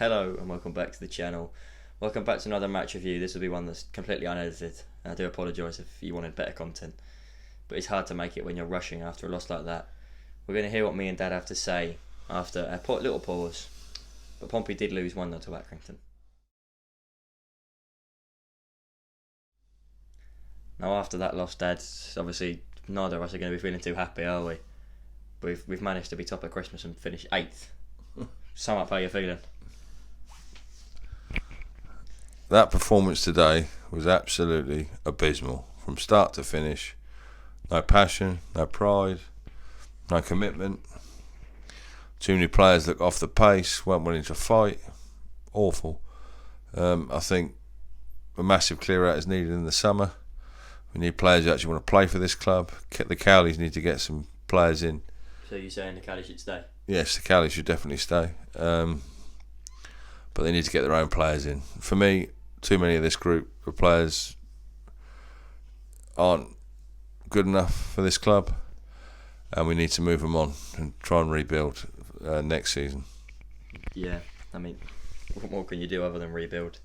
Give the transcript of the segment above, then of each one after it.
Hello and welcome back to the channel. Welcome back to another match review. This will be one that's completely unedited. I do apologise if you wanted better content, but it's hard to make it when you're rushing after a loss like that. We're going to hear what me and Dad have to say after a little pause, but Pompey did lose 1-0 to Accrington. Now after that loss, Dad, obviously neither of us are going to be feeling too happy, are we? We've managed to be top of Christmas and finish 8th. Sum up how you're feeling. That performance today was absolutely abysmal from start to finish. No passion, no pride, no commitment. Too many players look off the pace, weren't willing to fight. Awful. I think a massive clear out is needed in the summer. We need players who actually want to play for this club. The Cowleys need to get some players in. So you're saying the Cowleys should stay? Yes, the Cowleys should definitely stay. But they need to get their own players in. For me, too many of this group of players aren't good enough for this club, and we need to move them on and try and rebuild next season. Yeah, I mean, what more can you do other than rebuild?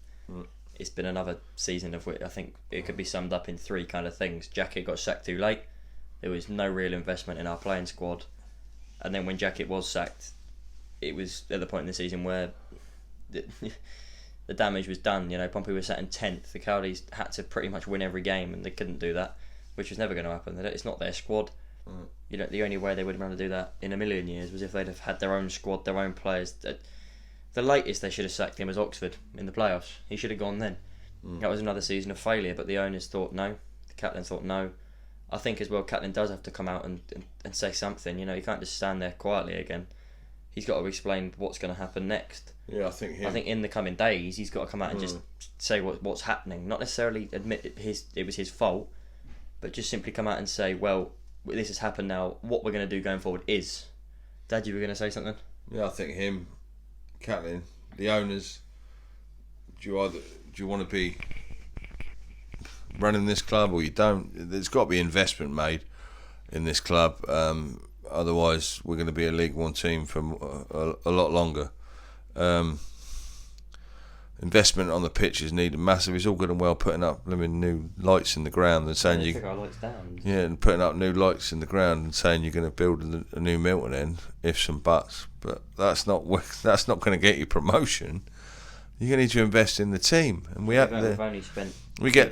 It's been another season of which I think it could be summed up in 3 kind of things. Jackett got sacked too late. There was no real investment in our playing squad. And then when Jackett was sacked, it was at the point in the season where the damage was done. You know, Pompey was sat in 10th. The Cowleys had to pretty much win every game, and they couldn't do that, which was never going to happen. It's not their squad. You know, the only way they would have been able to do that in a million years was if they'd have had their own squad, their own players. The latest they should have sacked him was Oxford in the playoffs. He should have gone then. That was another season of failure, but the owners thought no. The captain thought no. I think as well, captain does have to come out and say something. You know, he can't just stand there quietly again. He's got to explain what's going to happen next. Yeah, I think in the coming days he's got to come out and just say what's happening. Not necessarily admit it was his fault, but just simply come out and say, well, this has happened now. What we're going to do going forward is. Dad, you were going to say something? Yeah, I think him, captain, the owners. Do you want to be running this club or you don't? There's got to be investment made in this club. Otherwise, we're going to be a League One team for a lot longer. Investment on the pitch is needed massive. It's all good and well putting up new lights in the ground and saying took our lights down. Yeah, and putting up new lights in the ground and saying you're going to build a new Milton end, ifs and buts. But that's not going to get you promotion. You're going to need to invest in the team, and we've only spent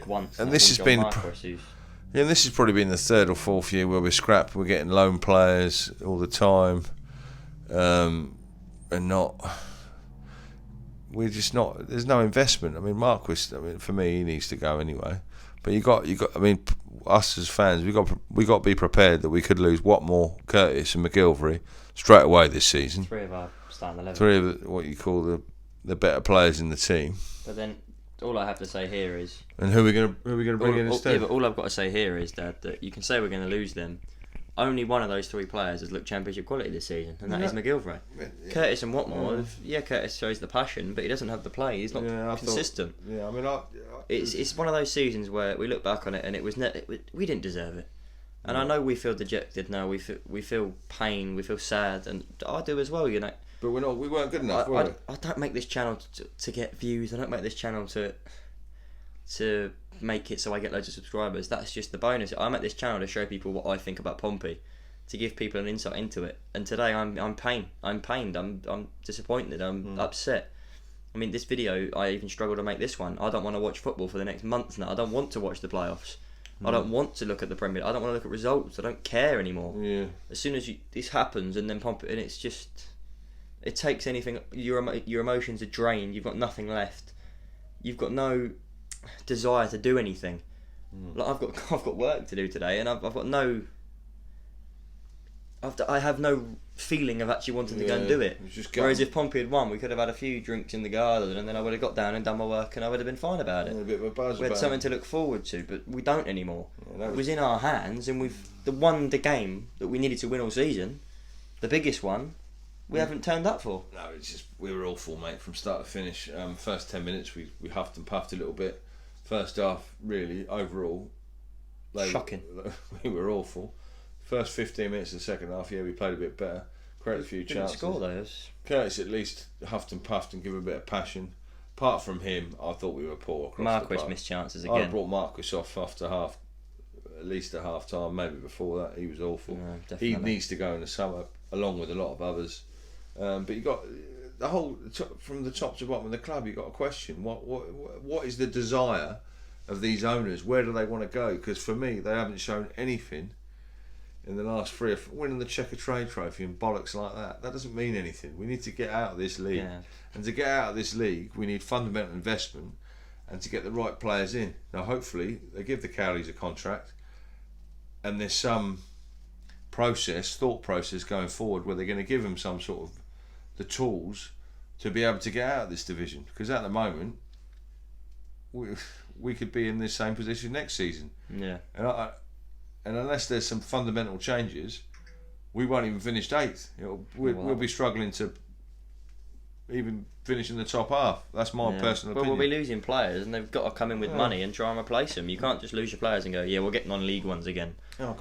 once. And this has been. Yeah, and this has probably been the 3rd or 4th year where we're scrapped. We're getting loan players all the time, and we're just not. There's no investment. I mean, Marquis. I mean, for me, he needs to go anyway. But you got. I mean, us as fans, we got to be prepared that we could lose Watmore, Curtis, and McGilvery straight away this season. 3 of our starting 11. 3 of what you call the better players in the team. But then all I have to say here is. And who are we going to bring in instead? Yeah, but all I've got to say here is, Dad, that you can say we're going to lose them. Only one of those 3 players has looked Championship quality this season, and that is McGilvery. Yeah. Curtis and Watmore, Curtis shows the passion, but he doesn't have the play. He's not consistent. I mean, it's one of those seasons where we look back on it and it was we didn't deserve it. And I know we feel dejected now. We feel pain. We feel sad, and I do as well. You know. But we weren't good enough. I don't make this channel to get views. I don't make this channel to make it so I get loads of subscribers. That's just the bonus. I make this channel to show people what I think about Pompey, to give people an insight into it. And today I'm pained. I'm disappointed. I'm upset. I mean, this video, I even struggle to make this one. I don't want to watch football for the next month now. I don't want to watch the playoffs. I don't want to look at the Premier League. I don't want to look at results. I don't care anymore. Yeah. As soon as this happens, and then Pompey, and it's just, it takes anything. Your emotions are drained. You've got nothing left. You've got no desire to do anything. Like I've got work to do today, and I've got no. I have no feeling of actually wanting to go and do it. Whereas if Pompey had won, we could have had a few drinks in the garden, and then I would have got down and done my work, and I would have been fine about it. A bit of a buzz. We had something to look forward to, but we don't anymore. It was in our hands, and we've won the game that we needed to win all season, the biggest one. We haven't turned up for. No, it's just we were awful, mate, from start to finish. First 10 minutes we huffed and puffed a little bit. First half, really, overall, shocking. We were awful. First 15 minutes of the second half, we played a bit better. create a few Didn't chances. score those. Curtis at least huffed and puffed and give a bit of passion. Apart from him, I thought we were poor across the Marquis park. missed chances I'd again. have brought Marquis off after half, at least at half time, maybe before that. He was awful. No, He definitely. needs to go in the summer, along with a lot of others. But you got the whole from the top to bottom of the club. You got a question: what is the desire of these owners? Where do they want to go? Because for me, they haven't shown anything in the last 3 or 4, winning the Checker Trade Trophy and bollocks like that. That doesn't mean anything. We need to get out of this league. Yeah. And to get out of this league, we need fundamental investment and to get the right players in. Now, hopefully, they give the Cowleys a contract and there's some thought process going forward where they're going to give them some sort of the tools to be able to get out of this division. Because at the moment, we could be in this same position next season. Yeah. And unless there's some fundamental changes, we won't even finish 8th. We'll be struggling to even finish in the top half. That's my personal opinion. Well, we'll be losing players, and they've got to come in with money and try and replace them. You can't just lose your players and go, yeah, we're getting on League Ones again.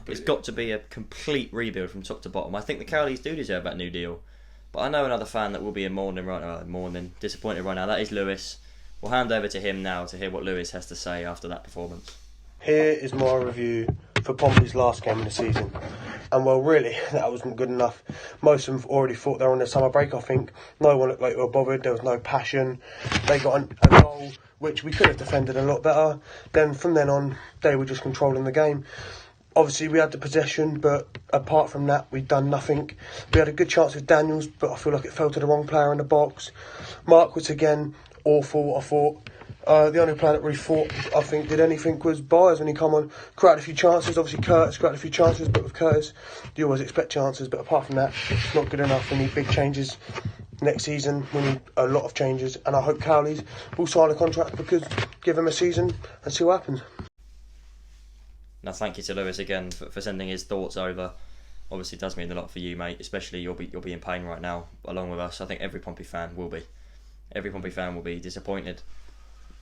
It's got to be a complete rebuild from top to bottom. I think the Cowleys do deserve that new deal. But I know another fan that will be disappointed right now. That is Lewis. We'll hand over to him now to hear what Lewis has to say after that performance. Here is my review for Pompey's last game of the season. And well, really, that wasn't good enough. Most of them already thought they were on their summer break, I think. No one looked like they were bothered. There was no passion. They got a goal, which we could have defended a lot better. Then from then on, they were just controlling the game. Obviously, we had the possession, but apart from that, we'd done nothing. We had a good chance with Daniels, but I feel like it fell to the wrong player in the box. Marquis, again, awful, I thought. The only player that really I think, did anything was Byers when he come on. Created a few chances. Obviously, Curtis created a few chances, but with Curtis, you always expect chances. But apart from that, it's not good enough. We need big changes next season. We need a lot of changes. And I hope Cowleys will sign a contract because give him a season and see what happens. Now, thank you to Lewis again for sending his thoughts over. Obviously, it does mean a lot for you, mate. Especially you'll be in pain right now, along with us. I think every Pompey fan will be. Every Pompey fan will be disappointed.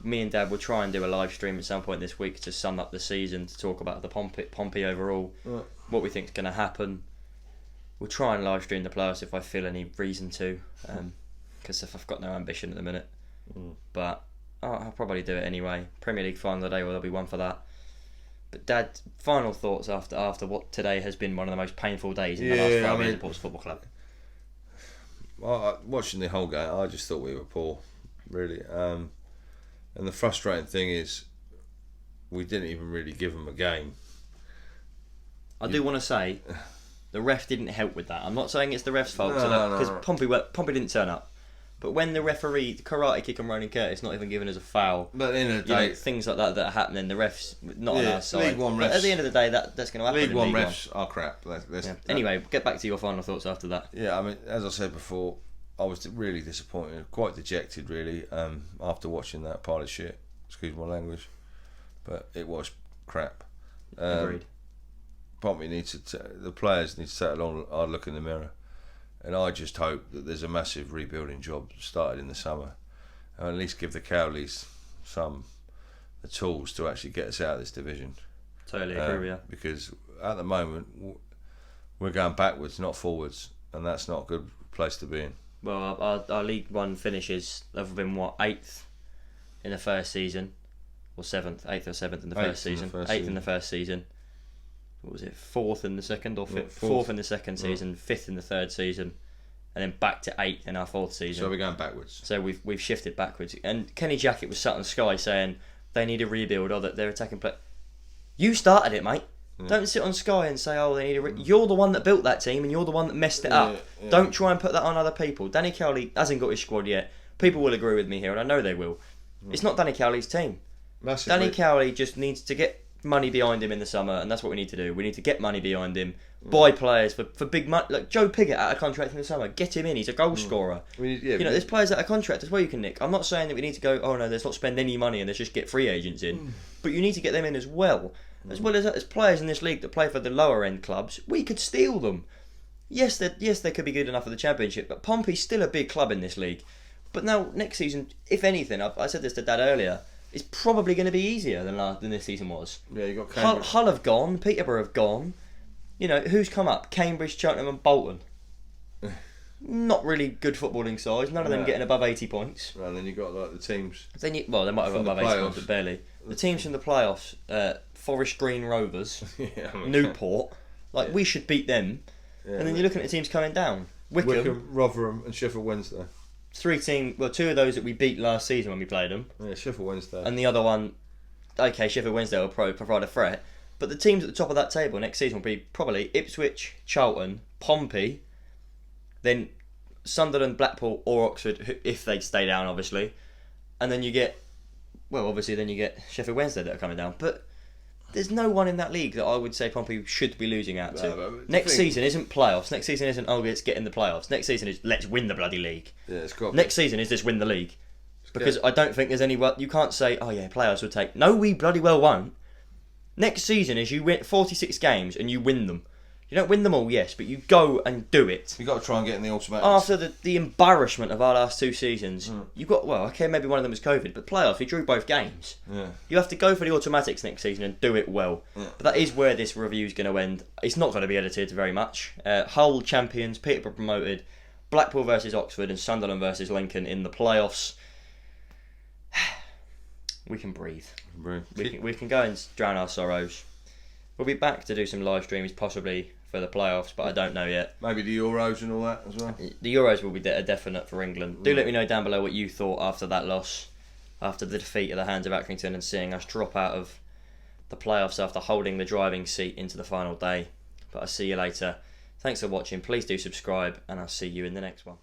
Me and Dad will try and do a live stream at some point this week to sum up the season, to talk about the Pompey overall, what we think is going to happen. We'll try and live stream the playoffs if I feel any reason to, because I've got no ambition at the minute. But I'll probably do it anyway. Premier League final today, well, there'll be one for that. But Dad, final thoughts after what today has been one of the most painful days in the last 5 years at Portsmouth Football Club. Watching the whole game, I just thought we were poor, really. And the frustrating thing is, we didn't even really give them a game. I do want to say, the ref didn't help with that. I'm not saying it's the ref's fault, because Pompey didn't turn up. But when the referee, the karate kick on Ronan Curtis, not even giving us a foul, but at the end of the day, things like that are happening, the refs not on our side. League One refs, but at the end of the day, that's going to happen. League One refs are crap. Anyway, get back to your final thoughts after that. Yeah, I mean, as I said before, I was really disappointed, quite dejected, really, after watching that pile of shit. Excuse my language, but it was crap. Agreed. Pompey the players need to take a long, hard look in the mirror, and I just hope that there's a massive rebuilding job started in the summer, and at least give the Cowleys the tools to actually get us out of this division. Totally agree with you. Because at the moment we're going backwards, not forwards, and that's not a good place to be in. Well, our League One finishes have been 8th in the first season, or 7th, 8th or 7th in the first season. 8th in the first season. What was it? 4th in the second, or 4th in the second season, 5th in the third season, and then back to 8th in our 4th season. So we're going backwards. So we've shifted backwards. And Kenny Jackett was sat on Sky saying they need a rebuild, or that they're attacking play. You started it, mate. Don't sit on Sky and say, they need a You're the one that built that team, and you're the one that messed it up. Yeah. Don't try and put that on other people. Danny Cowley hasn't got his squad yet. People will agree with me here, and I know they will. It's not Danny Cowley's team. Massively. Danny Cowley just needs to get money behind him in the summer, and that's what we need to do. We need to get money behind him, buy players for big money. Like Joe Pigott out of contract in the summer, get him in. He's a goal scorer. There's players out of contract as well you can nick. I'm not saying that we need to go, let's not spend any money and let's just get free agents in, but you need to get them in as well. As well as players in this league that play for the lower end clubs, we could steal them. Yes, they could be good enough for the Championship, but Pompey's still a big club in this league. But now next season, if anything, I said this to Dad earlier, it's probably going to be easier than this season was. Yeah, you got Cambridge. Hull have gone, Peterborough have gone. Who's come up? Cambridge, Cheltenham, and Bolton. not really good footballing sides. None of them getting above 80 points. And then you got like the teams. Then they might have got above 80 points, but barely. The teams from the playoffs, Forest Green Rovers, Newport, we should beat them. Yeah, and then you're looking at the teams coming down. Wickham, Rotherham, and Sheffield Wednesday. Two of those that we beat last season when we played them. Yeah, Sheffield Wednesday. And the other one, okay, Sheffield Wednesday will probably provide a threat. But the teams at the top of that table next season will be probably Ipswich, Charlton, Pompey, then Sunderland, Blackpool or Oxford, if they stay down, obviously. And then you get Sheffield Wednesday that are coming down. But there's no one in that league that I would say Pompey should be losing out to. Next season isn't playoffs. Next season isn't, let's get in the playoffs. Next season is, let's win the bloody league. Yeah, it's got Next season is just win the league. Because I don't think there's any... You can't say, playoffs will take... No, we bloody well won't. Next season is you win 46 games and you win them. You don't win them all, yes, but you go and do it. You've got to try and get in the automatics. After the embarrassment of our last 2 seasons, you've got, maybe one of them was COVID, but playoffs, we drew both games. Yeah. You have to go for the automatics next season and do it well. Yeah. But that is where this review is going to end. It's not going to be edited very much. Hull champions, Peterborough promoted, Blackpool versus Oxford and Sunderland versus Lincoln in the playoffs. We can breathe. We can go and drown our sorrows. We'll be back to do some live streams, possibly for the playoffs, but I don't know yet. Maybe the Euros and all that as well. The Euros will be a definite for England. Do let me know down below what you thought after that loss, after the defeat at the hands of Accrington and seeing us drop out of the playoffs after holding the driving seat into the final day. But I'll see you later. Thanks for watching. Please do subscribe, and I'll see you in the next one.